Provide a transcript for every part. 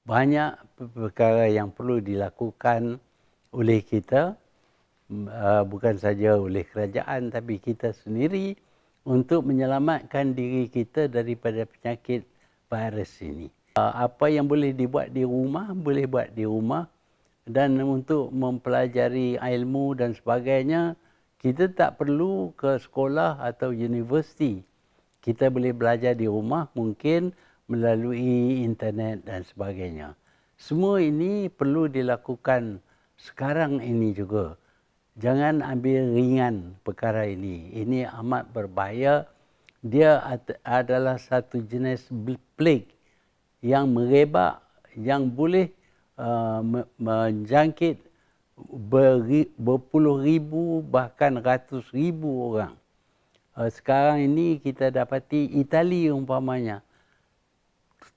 banyak perkara yang perlu dilakukan oleh kita, bukan saja oleh kerajaan tapi kita sendiri untuk menyelamatkan diri kita daripada penyakit virus ini. Apa yang boleh dibuat di rumah, boleh buat di rumah, dan untuk mempelajari ilmu dan sebagainya, kita tak perlu ke sekolah atau universiti. Kita boleh belajar di rumah mungkin melalui internet dan sebagainya. Semua ini perlu dilakukan sekarang ini juga. Jangan ambil ringan perkara ini. Ini amat berbahaya. Dia adalah satu jenis plague yang merebak, yang boleh menjangkit berpuluh ribu bahkan ratus ribu orang. Sekarang ini kita dapati Itali umpamanya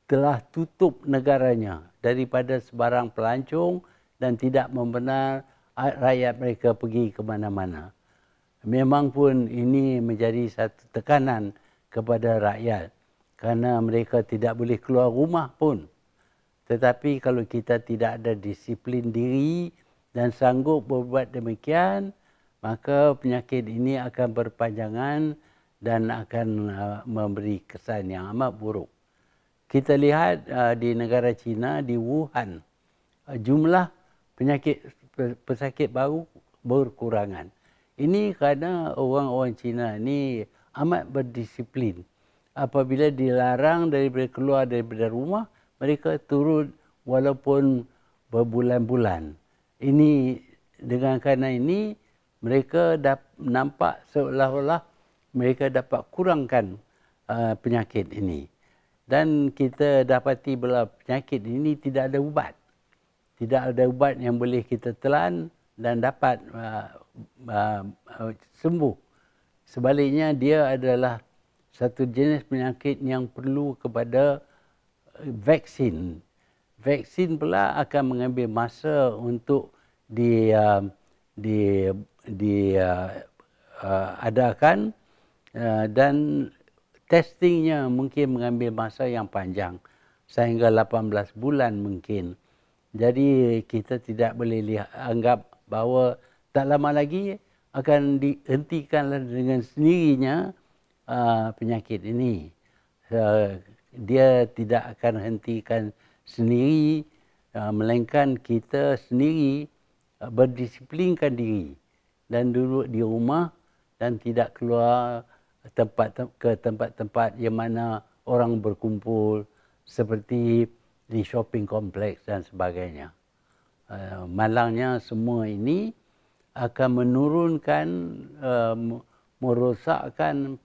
telah tutup negaranya daripada sebarang pelancong dan tidak membenar rakyat mereka pergi ke mana-mana. Memang pun ini menjadi satu tekanan kepada rakyat kerana mereka tidak boleh keluar rumah pun. Tetapi kalau kita tidak ada disiplin diri dan sanggup berbuat demikian, maka penyakit ini akan berpanjangan dan akan memberi kesan yang amat buruk. Kita lihat di negara China, di Wuhan, jumlah pesakit baru berkurangan. Ini kerana orang-orang Cina ini amat berdisiplin. Apabila dilarang daripada keluar daripada rumah, mereka turun walaupun berbulan-bulan. Ini dengan kerana ini mereka nampak seolah-olah mereka dapat kurangkan penyakit ini. Dan kita dapati bila penyakit ini tidak ada ubat. Tidak ada ubat yang boleh kita telan dan dapat sembuh. Sebaliknya dia adalah satu jenis penyakit yang perlu kepada vaksin. Vaksin pula akan mengambil masa untuk diadakan dan testingnya mungkin mengambil masa yang panjang sehingga 18 bulan mungkin. Jadi kita tidak boleh anggap bahawa tak lama lagi akan dihentikanlah dengan sendirinya penyakit ini. Dia tidak akan hentikan sendiri, melainkan kita sendiri berdisiplinkan diri dan duduk di rumah dan tidak keluar ke tempat-tempat yang mana orang berkumpul seperti di shopping kompleks dan sebagainya. Malangnya semua ini akan menurunkan, merosakkan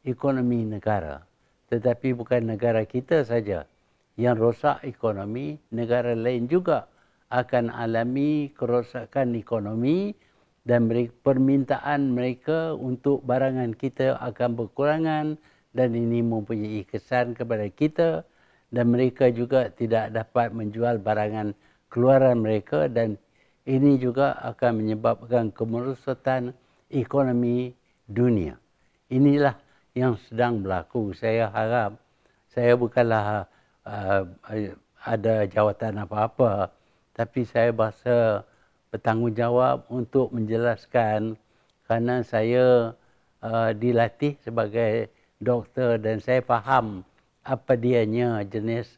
ekonomi negara. Tetapi bukan negara kita saja yang rosak ekonomi, negara lain juga akan alami kerosakan ekonomi dan permintaan mereka untuk barangan kita akan berkurangan dan ini mempunyai kesan kepada kita dan mereka juga tidak dapat menjual barangan keluaran mereka dan ini juga akan menyebabkan kemerosotan ekonomi dunia. Inilah yang sedang berlaku. Saya harap, saya bukanlah ada jawatan apa-apa, tapi saya berasa bertanggungjawab untuk menjelaskan kerana saya dilatih sebagai doktor dan saya faham apa dianya jenis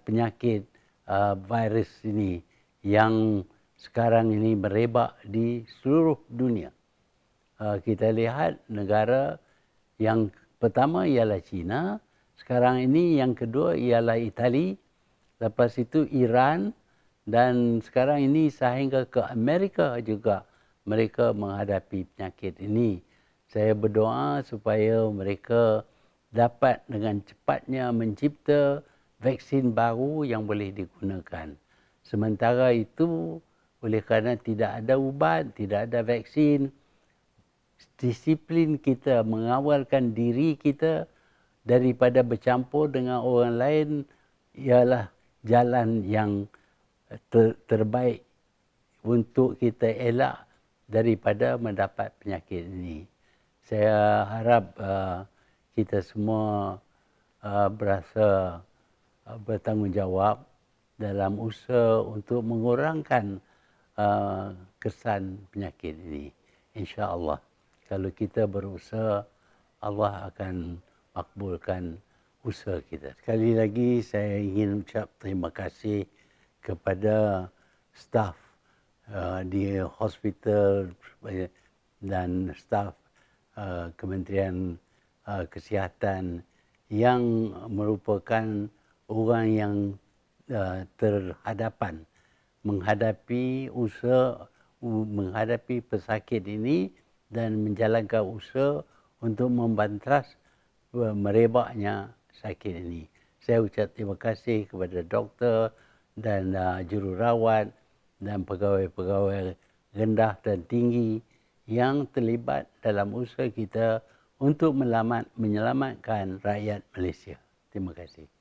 penyakit virus ini yang sekarang ini merebak di seluruh dunia. Kita lihat negara yang pertama ialah China, sekarang ini yang kedua ialah Itali, lepas itu Iran dan sekarang ini sehingga ke Amerika juga mereka menghadapi penyakit ini. Saya berdoa supaya mereka dapat dengan cepatnya mencipta vaksin baru yang boleh digunakan. Sementara itu, oleh kerana tidak ada ubat, tidak ada vaksin, disiplin kita mengawalkan diri kita daripada bercampur dengan orang lain ialah jalan yang terbaik untuk kita elak daripada mendapat penyakit ini. Saya harap kita semua berasa bertanggungjawab dalam usaha untuk mengurangkan kesan penyakit ini. InsyaAllah, kalau kita berusaha, Allah akan makbulkan usaha kita. Sekali lagi saya ingin ucap terima kasih kepada staf di hospital dan staf Kementerian Kesihatan yang merupakan orang yang terhadapan menghadapi pesakit ini dan menjalankan usaha untuk membantas merebaknya sakit ini. Saya ucap terima kasih kepada doktor dan jururawat dan pegawai-pegawai rendah dan tinggi yang terlibat dalam usaha kita untuk menyelamatkan rakyat Malaysia. Terima kasih.